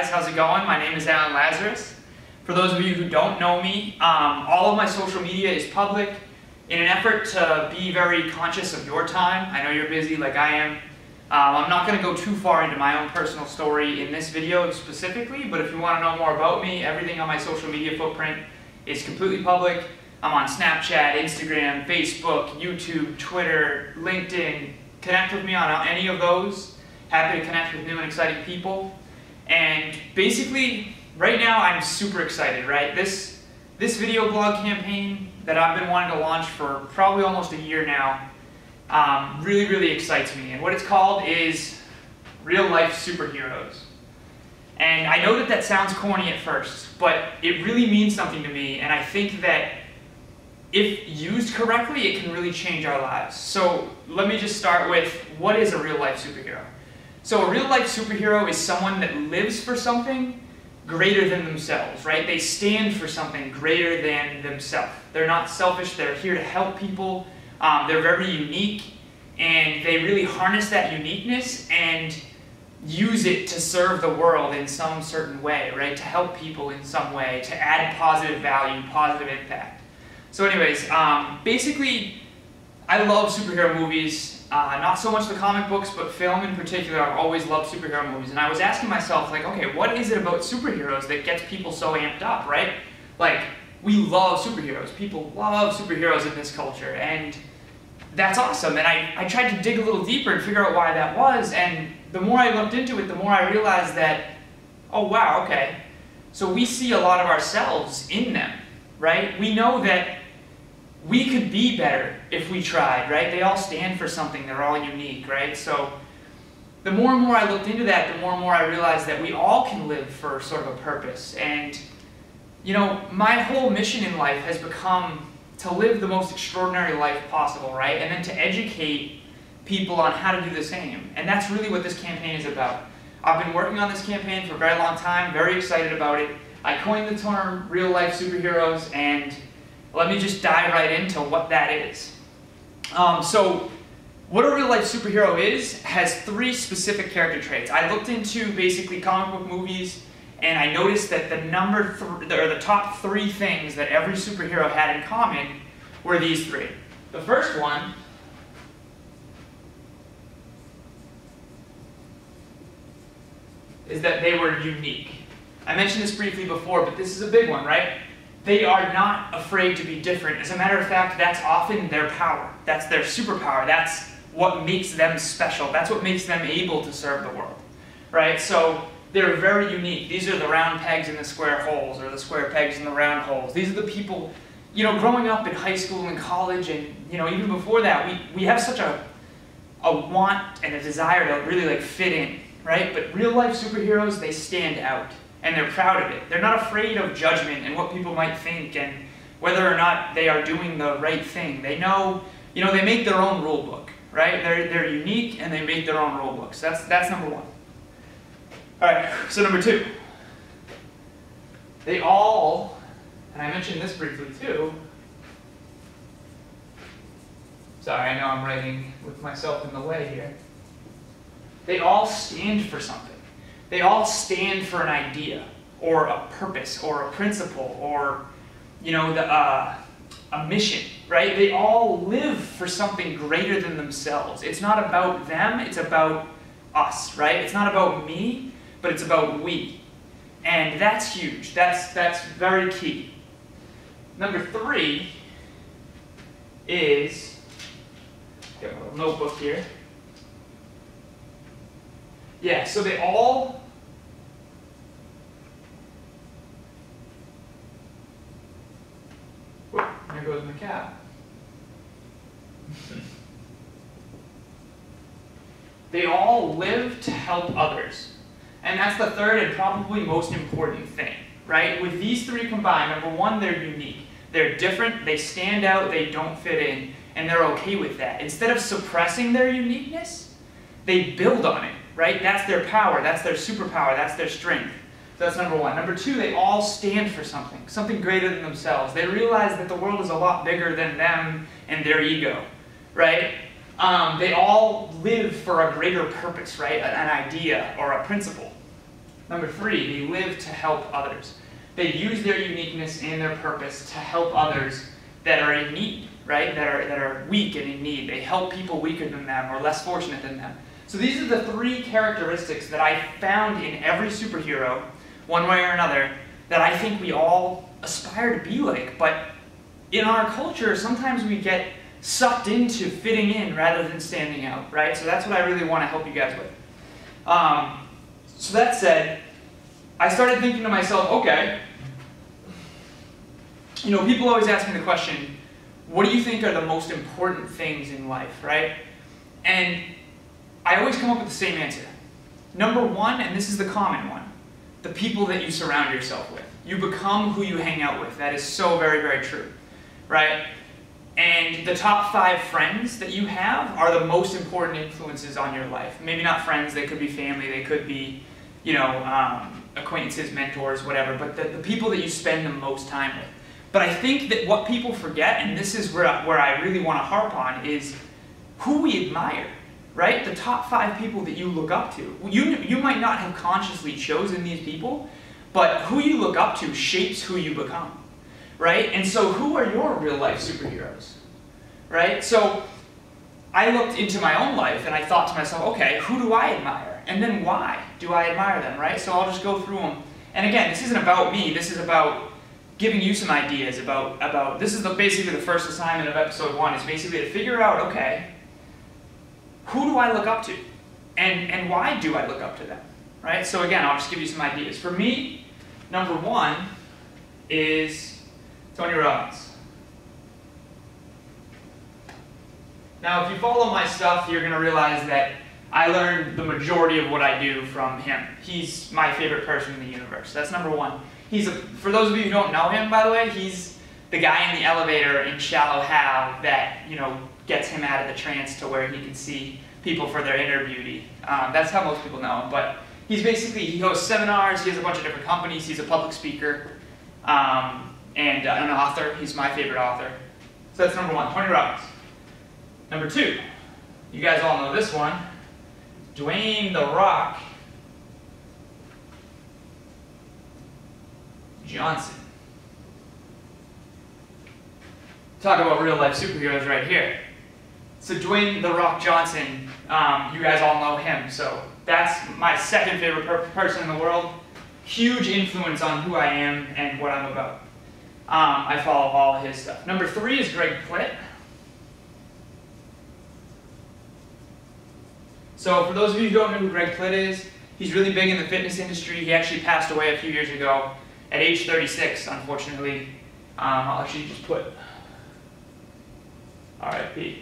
guys, how's it going? My name is Lazaros. For those of you who don't know me, all of my social media is public in an effort to be very conscious of your time. I know you're busy like I am. I'm not going to go too far into my own personal story in this video specifically, but if you want to know more about me, everything on my social media footprint is completely public. I'm on Snapchat, Instagram, Facebook, YouTube, Twitter, LinkedIn. Connect with me on any of those. Happy to connect with new and exciting people. And basically, right now I'm super excited, right? This video blog campaign that I've been wanting to launch for probably almost a year now really excites me. And what it's called is Real Life Superheroes. And I know that that sounds corny at first, but it really means something to me, and I think that if used correctly, it can really change our lives. So let me just start with, what is a real life superhero? So a real life superhero is someone that lives for something greater than themselves, right? They stand for something greater than themselves. They're not selfish, they're here to help people. They're very unique, and they really harness that uniqueness and use it to serve the world in some certain way, right? To help people in some way, to add positive value, positive impact. So anyways, basically, I love superhero movies. Not so much the comic books, but film in particular. I've always loved superhero movies. And I was asking myself, like, okay, what is it about superheroes that gets people so amped up, right? Like, we love superheroes. People love superheroes in this culture. And that's awesome. And I tried to dig a little deeper and figure out why that was. And the more I looked into it, the more I realized that, oh, wow, okay. So we see a lot of ourselves in them, right? We know that we could be better if we tried, right? They all stand for something. They're all unique, right? So the more and more I looked into that, the more and more I realized that we all can live for sort of a purpose. And, you know, my whole mission in life has become to live the most extraordinary life possible, right? And then to educate people on how to do the same. And that's really what this campaign is about. I've been working on this campaign for a very long time, very excited about it. I coined the term real life superheroes, and let me just dive right into what that is. So what a real life superhero is has three specific character traits. I looked into basically comic book movies, and I noticed that the top three things that every superhero had in common were these three. The first one is that they were unique. I mentioned this briefly before, but this is a big one, right? They are not afraid to be different. As a matter of fact, that's often their power. That's their superpower. That's what makes them special. That's what makes them able to serve the world, right? So they're very unique. These are the round pegs in the square holes, or the square pegs in the round holes. These are the people, you know, growing up in high school and college, and, you know, even before that, we have such a want and a desire to really, like, fit in, right? But real life superheroes, they stand out. And they're proud of it. They're not afraid of judgment and what people might think and whether or not they are doing the right thing. They know, you know, they make their own rule book, right? They're unique and they make their own rule books. That's number one. All right, so number two. They all, and I mentioned this briefly too. Sorry, I know I'm writing with myself in the way here. They all stand for something. They all stand for an idea, or a purpose, or a principle, or, you know, a mission, right? They all live for something greater than themselves. It's not about them, it's about us, right? It's not about me, but it's about we. And that's huge. That's very key. Number three is, got a little notebook here. Yeah, so they all, whoop, there goes my cap. They all live to help others. And that's the third and probably most important thing, right? With these three combined, number one, they're unique. They're different, they stand out, they don't fit in, and they're okay with that. Instead of suppressing their uniqueness, they build on it. Right? That's their power, that's their superpower, that's their strength. So that's number one. Number two, they all stand for something greater than themselves. They realize that the world is a lot bigger than them and their ego, right? They all live for a greater purpose, right? An idea or a principle. Number 3, they live to help others. They use their uniqueness and their purpose to help others that are in need, right? That are weak and in need. They help people weaker than them or less fortunate than them. So these are the 3 characteristics that I found in every superhero, one way or another, that I think we all aspire to be like. But in our culture, sometimes we get sucked into fitting in rather than standing out, right? So that's what I really want to help you guys with. So that said, I started thinking to myself, okay, you know, people always ask me the question, what do you think are the most important things in life, right? And I always come up with the same answer. Number 1, and this is the common one, the people that you surround yourself with. You become who you hang out with. That is so very, very true, right? And the top 5 friends that you have are the most important influences on your life. Maybe not friends, they could be family, they could be, you know, acquaintances, mentors, whatever, but the people that you spend the most time with. But I think that what people forget, and this is where I really want to harp on, is who we admire, right? The top 5 people that you look up to. You might not have consciously chosen these people, but who you look up to shapes who you become, right? And so who are your real life superheroes, right? So I looked into my own life and I thought to myself, okay, who do I admire? And then why do I admire them, right? So I'll just go through them. And again, this isn't about me, this is about giving you some ideas about this is basically the first assignment of episode 1, is basically to figure out, okay, who do I look up to? And why do I look up to them, right? So again, I'll just give you some ideas. For me, number 1 is Tony Robbins. Now, if you follow my stuff, you're going to realize that I learned the majority of what I do from him. He's my favorite person in the universe. That's number 1. For those of you who don't know him, by the way, he's the guy in the elevator in Shallow Hal that, you know, gets him out of the trance to where he can see people for their inner beauty. That's how most people know him. But he's basically, he hosts seminars, he has a bunch of different companies, he's a public speaker, and an author. He's my favorite author. So that's number 1, Tony Robbins. Number 2, you guys all know this one, Dwayne "The Rock" Johnson. Talk about real life superheroes right here. So Dwayne "The Rock" Johnson, you guys all know him. So that's my second favorite person in the world. Huge influence on who I am and what I'm about. I follow all of his stuff. Number 3 is Greg Plitt. So for those of you who don't know who Greg Plitt is, he's really big in the fitness industry. He actually passed away a few years ago at age 36, unfortunately. I'll actually just put RIP.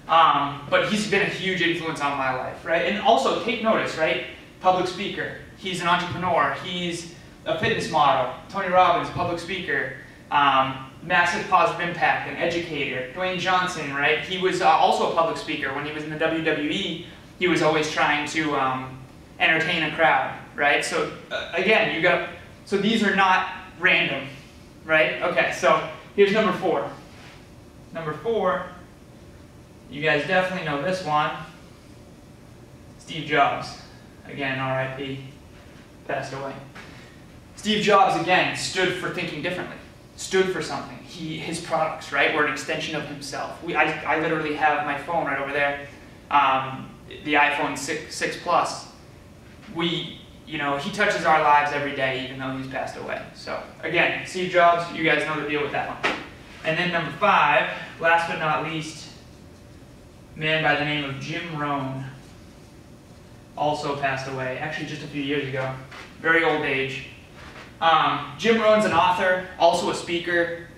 But he's been a huge influence on my life, right? And also, take notice, right? Public speaker. He's an entrepreneur. He's a fitness model. Tony Robbins, public speaker. Massive positive impact, an educator. Dwayne Johnson, right? He was also a public speaker. When he was in the WWE, he was always trying to entertain a crowd, right? So again, so these are not random, right? Okay, so here's number 4. Number 4, you guys definitely know this one, Steve Jobs. Again, RIP, passed away. Steve Jobs, again, stood for thinking differently, stood for something. His products, right, were an extension of himself. I literally have my phone right over there, the iPhone 6 Plus. You know, he touches our lives every day, even though he's passed away. So again, Steve Jobs, you guys know the deal with that one. And then number 5, last but not least, a man by the name of Jim Rohn, also passed away, actually just a few years ago, very old age. Jim Rohn's an author, also a speaker,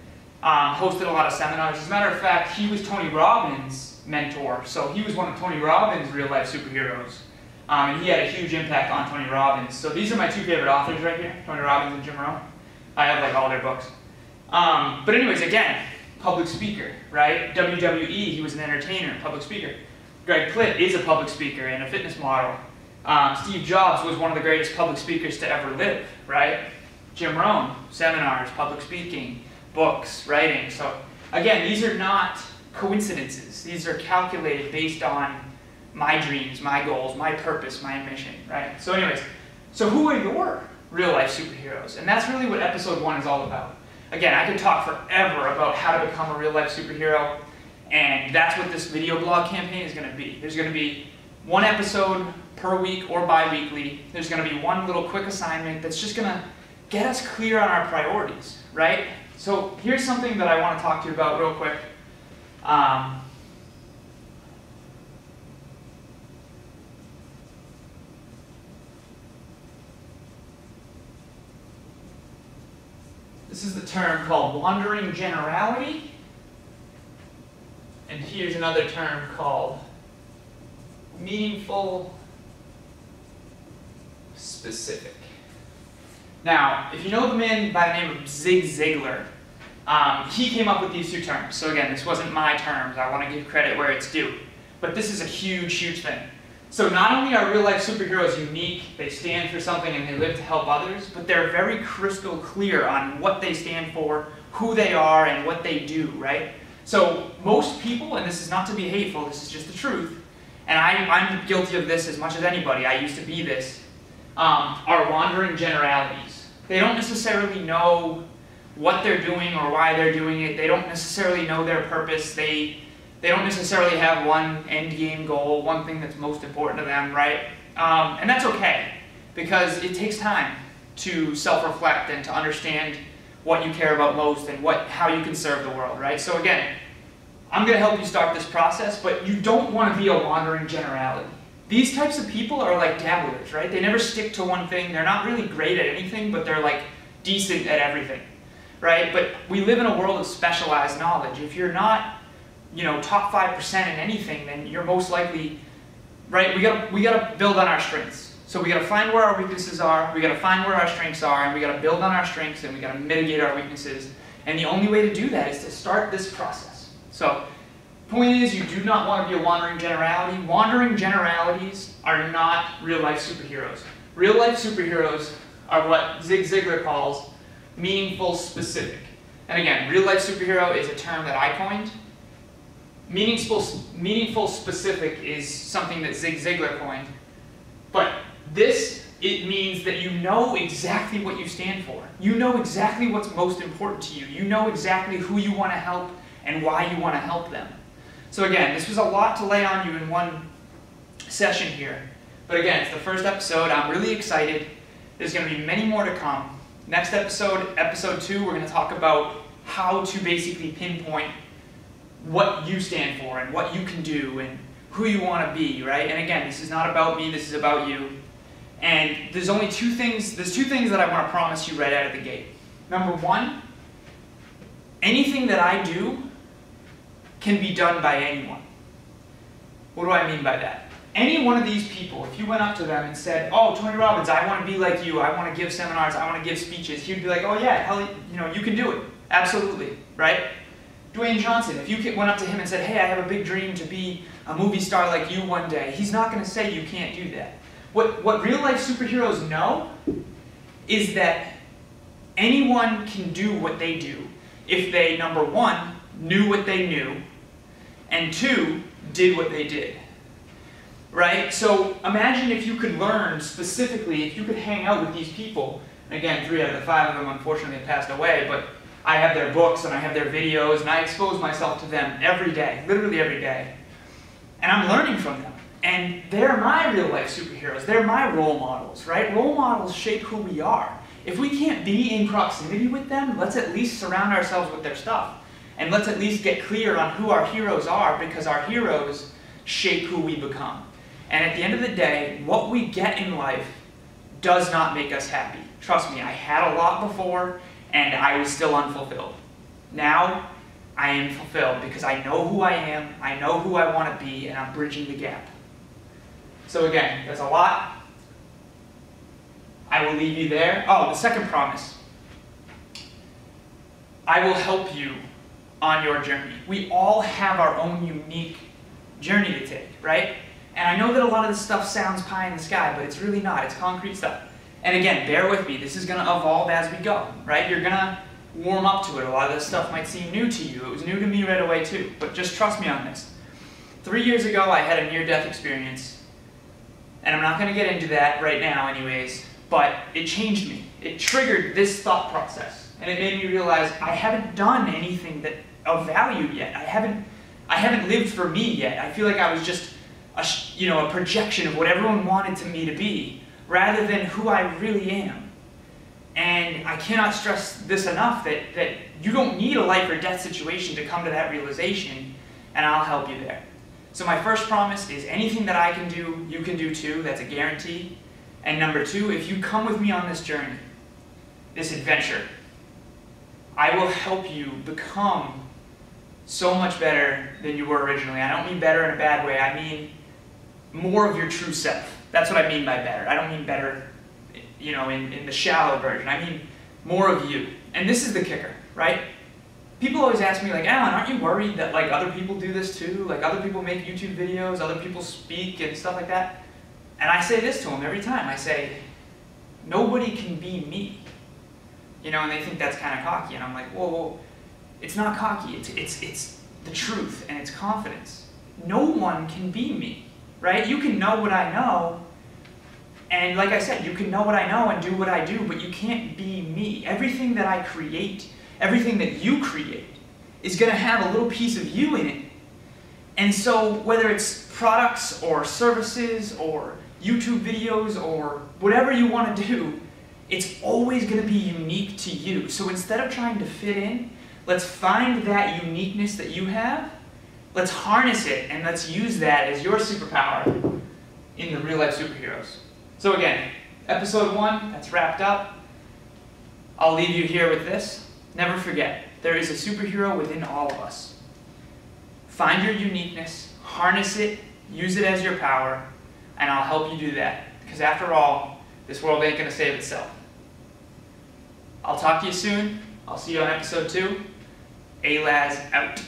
hosted a lot of seminars. As a matter of fact, he was Tony Robbins' mentor, so he was one of Tony Robbins' real-life superheroes. And he had a huge impact on Tony Robbins. So these are my 2 favorite authors right here, Tony Robbins and Jim Rohn. I have like all their books. But anyways, again, public speaker, right? WWE, he was an entertainer, public speaker. Greg Plitt is a public speaker and a fitness model. Steve Jobs was one of the greatest public speakers to ever live, right? Jim Rohn, seminars, public speaking, books, writing. So again, these are not coincidences. These are calculated based on my dreams, my goals, my purpose, my mission, right? So anyways, So who are your real life superheroes? And that's really what episode 1 is all about. Again, I could talk forever about how to become a real life superhero, and that's what this video blog campaign is going to be. There's going to be 1 episode per week or bi-weekly. There's going to be 1 little quick assignment that's just going to get us clear on our priorities, right? So here's something that I want to talk to you about real quick. This is the term called wandering generality. And here's another term called meaningful specific. Now, if you know the man by the name of Zig Ziglar, he came up with these 2 terms. So again, this wasn't my terms. I want to give credit where it's due. But this is a huge, huge thing. So not only are real life superheroes unique, they stand for something and they live to help others, but they're very crystal clear on what they stand for, who they are, and what they do, right? So most people, and this is not to be hateful, this is just the truth, and I'm guilty of this as much as anybody, I used to be this, are wandering generalities. They don't necessarily know what they're doing or why they're doing it. They don't necessarily know their purpose. They don't necessarily have one end game goal, one thing that's most important to them, right? And that's okay, because it takes time to self-reflect and to understand what you care about most and how you can serve the world, right? So again, I'm going to help you start this process, but you don't want to be a wandering generality. These types of people are like dabblers, right? They never stick to one thing. They're not really great at anything, but they're like decent at everything, right? But we live in a world of specialized knowledge. If you're not, top 5% in anything, then you're most likely, right? We gotta build on our strengths. So we gotta find where our weaknesses are, we gotta find where our strengths are, and we gotta build on our strengths, and we gotta mitigate our weaknesses. And the only way to do that is to start this process. So, point is, you do not want to be a wandering generality. Wandering generalities are not real life superheroes. Real life superheroes are what Zig Ziglar calls meaningful specific. And again, real life superhero is a term that I coined. Meaningful specific is something that Zig Ziglar coined. But it means that you know exactly what you stand for. You know exactly what's most important to you. You know exactly who you want to help and why you want to help them. So again, this was a lot to lay on you in one session here. But again, it's the first episode. I'm really excited. There's going to be many more to come. Next episode, episode 2, we're going to talk about how to basically pinpoint what you stand for and what you can do and who you want to be, right? And again, this is not about me, this is about you. And there's two things that I want to promise you right out of the gate. Number 1, anything that I do can be done by anyone. What do I mean by that? Any one of these people, if you went up to them and said, "Oh, Tony Robbins, I want to be like you, I want to give seminars, I want to give speeches," he'd be like, "Oh yeah, hell, you can do it. Absolutely," right? Dwayne Johnson, if you went up to him and said, "Hey, I have a big dream to be a movie star like you one day," he's not going to say you can't do that. What real life superheroes know is that anyone can do what they do if they, number 1, knew what they knew, and 2, did what they did. Right? So imagine if you could learn specifically, if you could hang out with these people. Again, 3 out of the 5 of them unfortunately have passed away, but I have their books and I have their videos and I expose myself to them every day, literally every day. And I'm learning from them. And they're my real life superheroes. They're my role models, right? Role models shape who we are. If we can't be in proximity with them, let's at least surround ourselves with their stuff. And let's at least get clear on who our heroes are, because our heroes shape who we become. And at the end of the day, what we get in life does not make us happy. Trust me, I had a lot before, and I was still unfulfilled. Now, I am fulfilled because I know who I am, I know who I want to be, and I'm bridging the gap. So again, there's a lot. I will leave you there. Oh, the second promise. I will help you on your journey. We all have our own unique journey to take, right? And I know that a lot of this stuff sounds pie in the sky, but it's really not. It's concrete stuff. And again, bear with me. This is going to evolve as we go, right? You're going to warm up to it. A lot of this stuff might seem new to you. It was new to me right away too, but just trust me on this. 3 years ago, I had a near-death experience, and I'm not going to get into that right now anyways, but it changed me. It triggered this thought process, and it made me realize I haven't done anything that of value yet. I haven't lived for me yet. I feel like I was just a projection of what everyone wanted me to be, rather than who I really am. And I cannot stress this enough, that you don't need a life or death situation to come to that realization, and I'll help you there. So my first promise is anything that I can do, you can do too. That's a guarantee. And number two, if you come with me on this journey, this adventure, I will help you become so much better than you were originally. I don't mean better in a bad way. I mean more of your true self. That's what I mean by better. I don't mean better, in the shallow version. I mean more of you. And this is the kicker, right? People always ask me, like, Alan, aren't you worried that like other people do this too? Like other people make YouTube videos, other people speak and stuff like that? And I say this to them every time. I say, nobody can be me. And they think that's kind of cocky. And I'm like, whoa, it's not cocky. It's the truth, and it's confidence. No one can be me, right? You can know what I know, and like I said, you can know what I know and do what I do, but you can't be me. Everything that I create, everything that you create, is going to have a little piece of you in it. And so whether it's products or services or YouTube videos or whatever you want to do, it's always going to be unique to you. So instead of trying to fit in, let's find that uniqueness that you have, let's harness it, and let's use that as your superpower in the real life superheroes. So again, episode 1, that's wrapped up. I'll leave you here with this. Never forget, there is a superhero within all of us. Find your uniqueness, harness it, use it as your power, and I'll help you do that. Because after all, this world ain't going to save itself. I'll talk to you soon. I'll see you on episode 2. Laz out.